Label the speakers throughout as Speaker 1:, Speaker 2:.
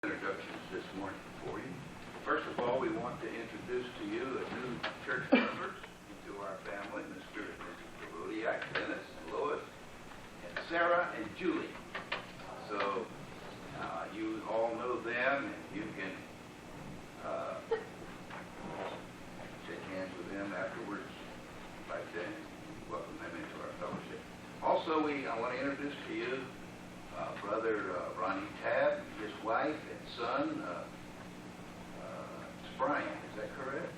Speaker 1: Introductions this morning for you. First of all, we want to introduce to you a new church members into our family, Mr. and Mrs. Peruliak, Dennis and Lois, and Sarah and Julie. So you all know them, and you can shake hands with them afterwards, like that, and welcome them into our fellowship. Also, I want to introduce to you Brother Ronnie Tabb, his wife and son, Brian, is that correct?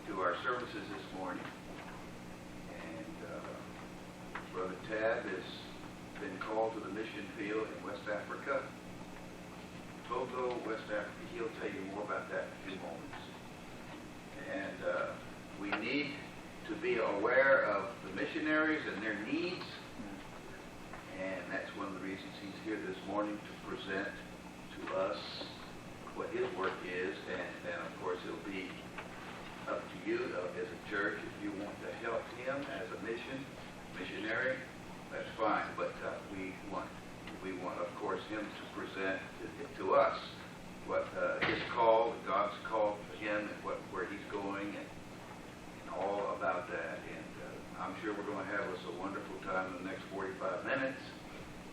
Speaker 1: To our services this morning. And Brother Tabb has been called to the mission field in West Africa, Togo, West Africa. He'll tell you more about that in a few moments. And we need to be aware of the missionaries and their needs. And that's one of the reasons he's here this morning, to present to us what his work is. And then, of course, it'll be up to you as a church. If you want to help him as a missionary, that's fine. But we want, of course, him to present to us what his call, God's call for him, and where he's going, and all about that. And I'm sure we're going to have us a wonderful time in the next 45 minutes.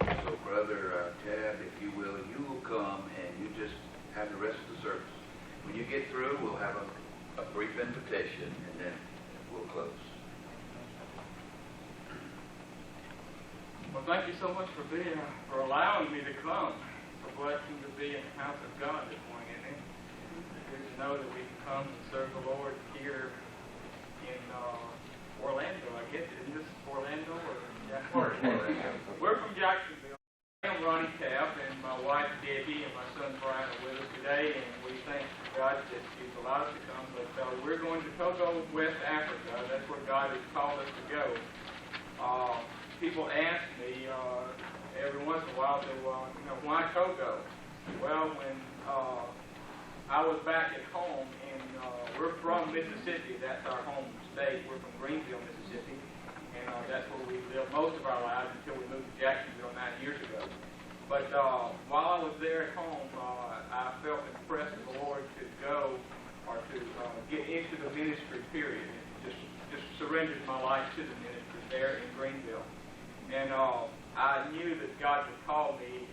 Speaker 1: So, Brother Tabb, if you will come and you just have the rest of the service. When you get through, we'll have a brief invitation, and then we'll close.
Speaker 2: Well, thank you so much for allowing me to come. It's a blessing to be in the house of God this morning, isn't it? It's good to know that we can come and serve the Lord here in Orlando, I guess. Isn't this Orlando? Orlando. We're from Jacksonville. I'm Ronnie Tabb, and my wife Debbie and my son Brian are with us today, and we thank God that He's allowed us to come. But we're going to Togo, West Africa. That's where God has called us to go. People ask me every once in a while, why Togo? Well, when I was back at home, and we're from Mississippi. That's our home state. We're from Greenville, Mississippi. And that's where we lived most of our lives until we moved to Jacksonville 9 years ago. But while I was there at home, I felt impressed with the Lord to go or to get into the ministry, period. And just surrendered my life to the ministry there in Greenville. And I knew that God would call me,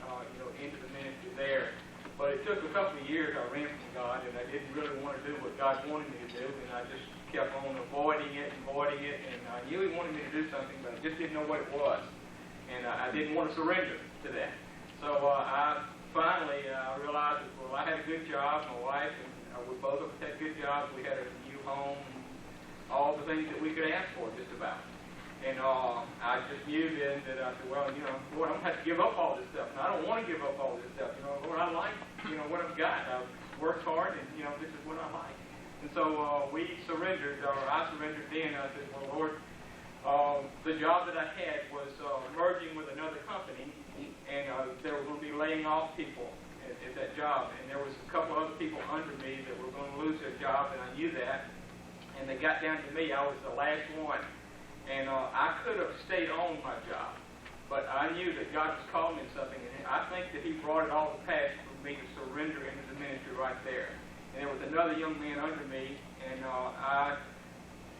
Speaker 2: into the ministry there. But it took a couple of years. I ran from God, and I didn't really want to do what God wanted me to do, and I just kept on avoiding it, and I knew He wanted me to do something, but I just didn't know what it was, and I didn't want to surrender to that. So I finally realized that, well, I had a good job, my wife, and we both of us had good jobs. We had a new home, all the things that we could ask for, just about. And I just knew then that I said, well, Lord, I'm going to have to give up all this stuff, and I don't want to give up all this stuff. Lord, I like, what I've got. I've worked hard, and, this is what I like. And so we surrendered, or I surrendered then. I said, well, Lord, the job that I had was merging with another company, and they were going to be laying off people at that job. And there was a couple other people under me that were going to lose their job, and I knew that. And they got down to me. I was the last one. And I could have stayed on my job, but I knew that God was calling me to something. And I think that He brought it all to pass for me to surrender into the ministry right there. And there was another young man under me, and I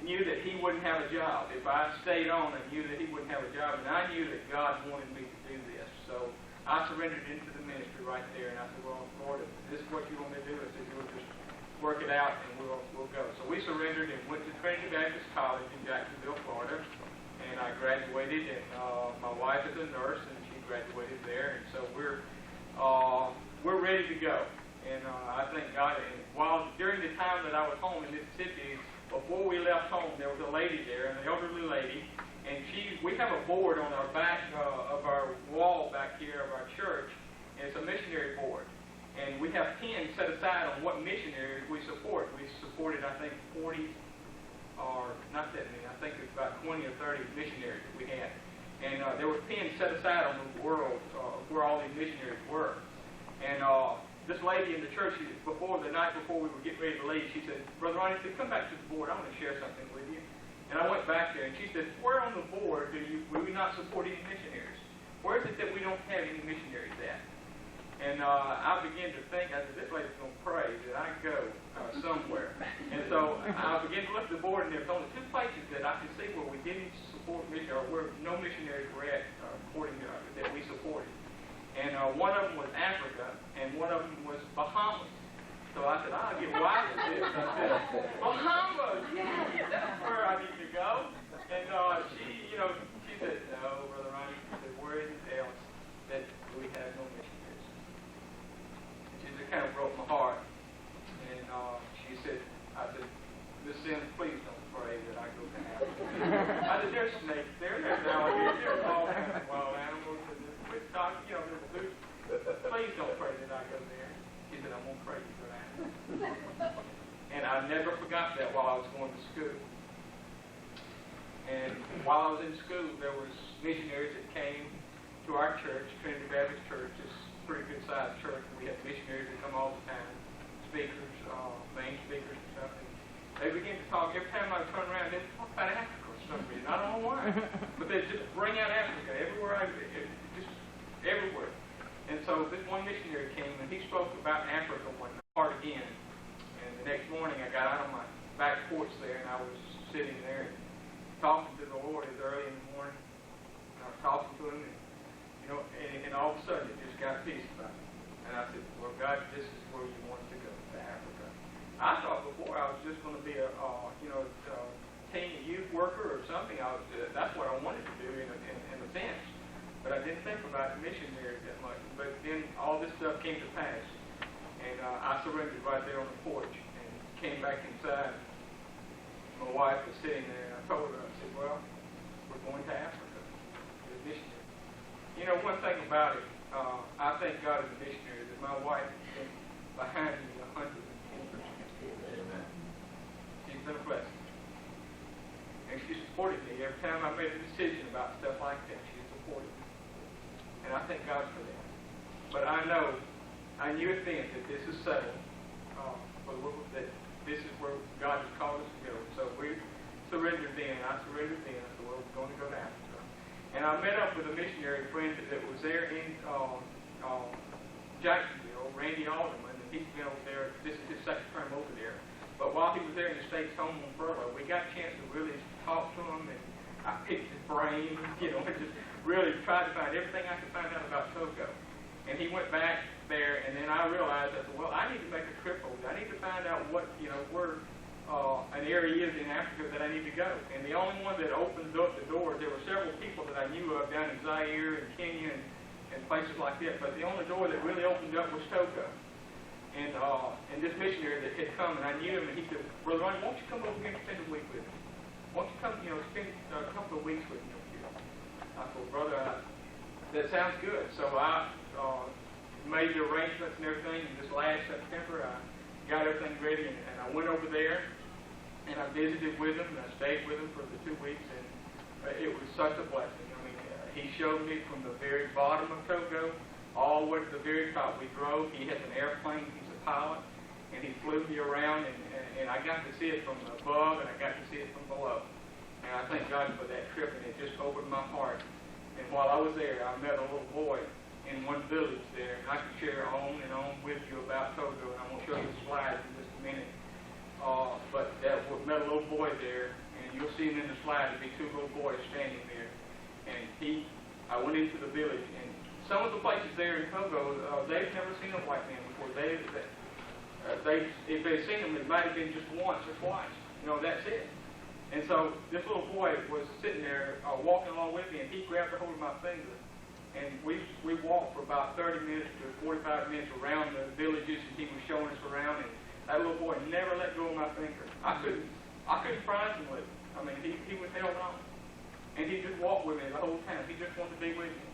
Speaker 2: knew that he wouldn't have a job. If I stayed on, I knew that he wouldn't have a job, and I knew that God wanted me to do this. So I surrendered into the ministry right there, and I said, well, Lord, if this is what you want me to do, I said, you'll just work it out, and we'll go. So we surrendered and went to Trinity Baptist College in Jacksonville, Florida, and I graduated, and my wife is a nurse, and she graduated there, and so we're ready to go. And I thank God. And during the time that I was home in Mississippi, before we left home, there was a lady there, an elderly lady, and we have a board on our back of our wall back here of our church, and it's a missionary board. And we have pins set aside on what missionaries we support. We supported, I think, 40, or not that many, I think it's about 20 or 30 missionaries that we had. And there were pins set aside on the world where all these missionaries were. And this lady in the church, the night before we were getting ready to leave, she said, Brother Ronnie, come back to the board. I want to share something with you. And I went back there, and she said, where on the board will we not support any missionaries? Where is it that we don't have any missionaries at? And I began to think, I said, this lady's going to pray that I go somewhere. And so I began to look at the board, and there was only two places that I could see where we didn't support missionaries, or where no missionaries were at, according to that we supported. And one of them was Africa, and one of them was Bahamas. So I said, I'll get wise with this. I said, Bahamas, yeah, that's where I need to go. And she said, no, Brother Ronnie, she said, where is it else that we have no missionaries? And she just kind of broke my heart. And she said, I said, Miss Sims, please don't pray that I go to Africa. I said, there's snakes there, there's alligators, there's all kinds of wild animals, and there's there's please don't pray that I go there. She said, I'm going to pray you go to Africa. And I never forgot that while I was going to school. And while I was in school, there was missionaries that came to our church, Trinity Baptist Church. It's a pretty good-sized church. We had missionaries that come all the time, speakers, main speakers and stuff. And they began to talk. Every time I would turn around, they'd talk about Africa for some reason. I don't know why. But they'd just bring out Africa everywhere just everywhere. And so this one missionary came, and he spoke about Africa one part again. And the next morning, I got out on my back porch there, and I was sitting there talking to the Lord as early in the morning. And I was talking to him, and all of a sudden it just got peace about it. And I said, well, God, this is where you want to go, to Africa. I thought before I was just going to be a teen youth worker or something. That's what I wanted to do in a sense. But I didn't think about missionaries that much. But then all this stuff came to pass. And I surrendered right there on the porch and came back inside. My wife was sitting there, and I told her, I said, well, we're going to Africa as missionaries. One thing about it, I thank God as a missionary that my wife has been behind me 110%. She's been a blessing. And she supported me every time I made a decision about stuff like that. She supported me. And I thank God for that. But I knew at then that this is settled, that this is where God has called us to go. So we surrendered then. I surrendered then. I said, well, we're going to go to Africa. And I met up with a missionary friend that was there in Jacksonville, Randy Alderman, and he's been over there. This is his second term over there. But while he was there in the States home on furlough, we got a chance to really talk to him, and I picked his brain, and just really tried to find everything I could find out about Togo. And he went back there, and then I realized, I said, well, I need to make a trip over there. I need to find out what, where an area is in Africa that I need to go. And the only one that opened up the doors, there were several people that I knew of down in Zaire and Kenya and places like that, but the only door that really opened up was Togo. And this missionary that had come, and I knew him, and he said, Brother Ronnie, won't you come over here and spend a week with me? Won't you come, spend a couple of weeks with me over here? I said, brother, that sounds good. So I made the arrangements and everything, and this last September, I got everything ready, and I went over there, and I visited with him, and I stayed with him for the 2 weeks, and it was such a blessing. I mean, he showed me from the very bottom of Togo all the way to the very top. We drove. He has an airplane. He's a pilot, and he flew me around, and I got to see it from above, and I got to see it from below. And I thank God for that trip, and it just opened my heart. And while I was there, I met a little boy in one village there, and I can share on and on with you about Togo, and I'm going to show you the slides in just a minute. But we met a little boy there, and you'll see him in the slide. There'll be two little boys standing there. And I went into the village, and some of the places there in Togo, they've never seen a white man before. If they'd seen him, it might have been just once or twice. That's it. And so this little boy was sitting there walking along with me, and he grabbed a hold of my finger. And we walked for about 30 minutes to 45 minutes around the villages, and he was showing us around. And that little boy never let go of my finger. I couldn't prize him with it. I mean, he was held on. And he just walked with me the whole time. He just wanted to be with me.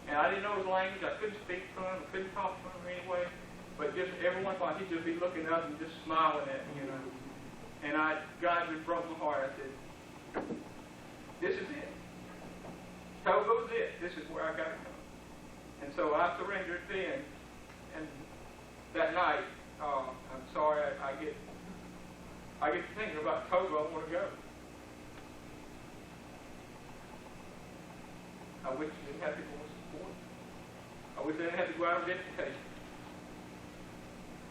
Speaker 2: And I didn't know his language. I couldn't speak to him. I couldn't talk to him anyway. But just every once in a while, he'd just be looking up and just smiling at me, And God just broke my heart. I said, this is it. Togo's it. This is where I got to come. And so I surrendered then. And that night, I'm sorry, I get to thinking about Togo. I want to go. I wish we didn't have people with support. I I wish I didn't have to go out on education.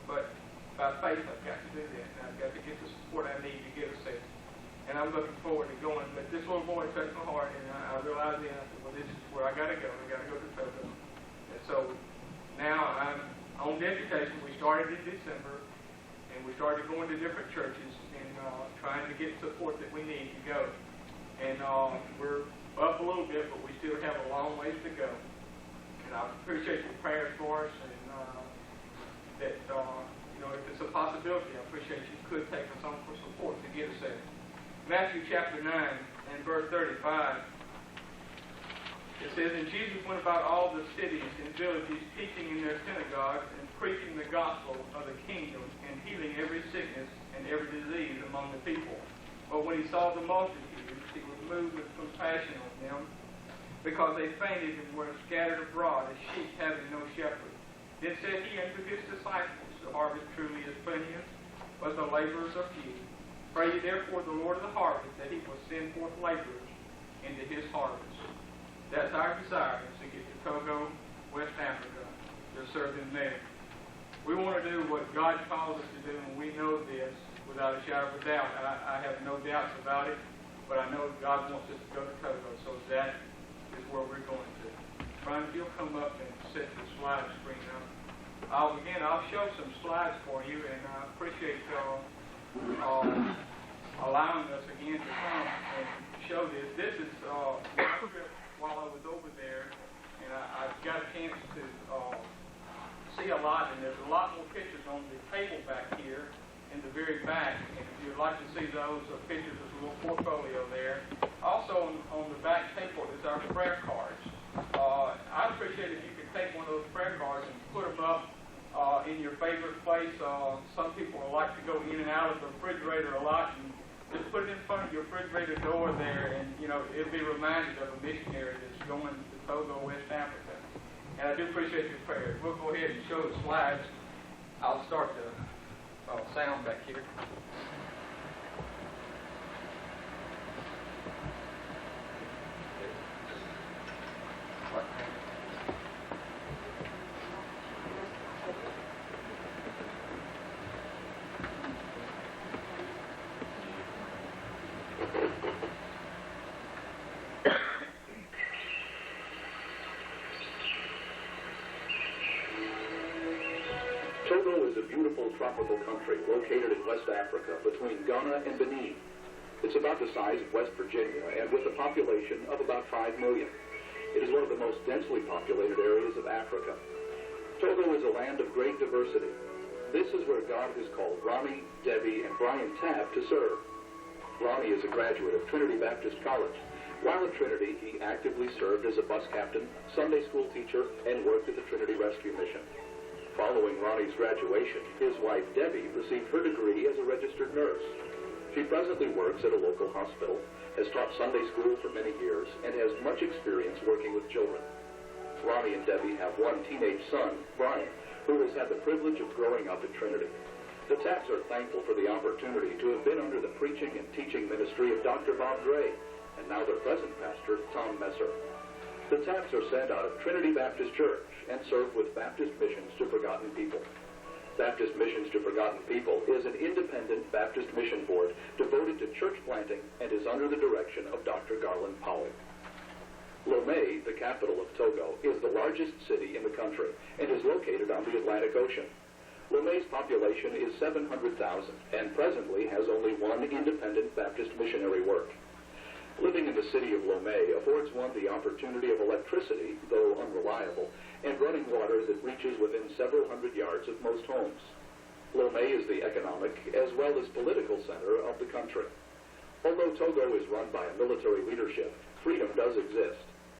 Speaker 2: But by faith, I've got to do that, and I've got to get the support I need to get us there. And I'm looking forward to going. But this little boy touched my heart, and I realized then, I said, well, this is where I got to go. I got to go to Togo. And so now I'm on education. We started in December, and we started going to different churches and trying to get support that we need to go. And we're up a little bit, but we still have a long ways to go. And I appreciate your prayers for us, and that, if it's a possibility, I appreciate you could take us on for support to get us there. Matthew chapter 9 and verse 35, it says, And Jesus went about all the cities and villages, teaching in their synagogues and preaching the gospel of the kingdom and healing every sickness and every disease among the people. But when he saw the multitudes, he was moved with compassion on them, because they fainted and were scattered abroad as sheep having no shepherd. Then said he unto his disciples, The harvest truly is plenteous, but the laborers are few. Pray ye therefore the Lord of the harvest, that he will send forth laborers into his harvest. That's our desire, is to get to Togo, West Africa, to serve him there. We want to do what God calls us to do, and we know this without a shadow of a doubt. I have no doubts about it, but I know God wants us to go to Togo, so that is where we're going to. Brian, if you'll come up and set the slide screen up. I'll show some slides for you, and I appreciate allowing us again to come and show this. This is my trip while I was over there, and I got a chance to see a lot, and there's a lot more pictures on the table back here in the very back, and if you'd like to see those pictures, there's a little portfolio there. Also on the back table is our prayer cards. I'd appreciate if you could take one of those prayer cards and put them up in your favorite place. Some people like to go in and out of the refrigerator a lot, and just put it in front of your refrigerator door there, and it'll be reminded of a missionary that's going to Togo, West Africa. And I do appreciate your prayers. We'll go ahead and show the slides. I'll start the sound back here.
Speaker 3: Togo is a beautiful tropical country located in West Africa between Ghana and Benin. It's about the size of West Virginia and with a population of about 5 million. It is one of the most densely populated areas of Africa. Togo is a land of great diversity. This is where God has called Ronnie, Debbie, and Brian Tabb to serve. Ronnie is a graduate of Trinity Baptist College. While at Trinity, he actively served as a bus captain, Sunday school teacher, and worked at the Trinity Rescue Mission. Following Ronnie's graduation, his wife Debbie received her degree as a registered nurse. She presently works at a local hospital, has taught Sunday school for many years, and has much experience working with children. Ronnie and Debbie have one teenage son, Brian, who has had the privilege of growing up at Trinity. The Tabbs are thankful for the opportunity to have been under the preaching and teaching ministry of Dr. Bob Gray, and now their present pastor, Tom Messer. The Tabbs are sent out of Trinity Baptist Church and serve with Baptist Missions to Forgotten People. Baptist Missions to Forgotten People is an independent Baptist mission board devoted to church planting and is under the direction of Dr. Garland Powell. Lomé, the capital of Togo, is the largest city in the country and is located on the Atlantic Ocean. Lomé's population is 700,000 and presently has only one independent Baptist missionary work. Living in the city of Lomé affords one the opportunity of electricity, though unreliable, and running water that reaches within several hundred yards of most homes. Lomé is the economic as well as political center of the country. Although Togo is run by a military leadership, freedom does exist.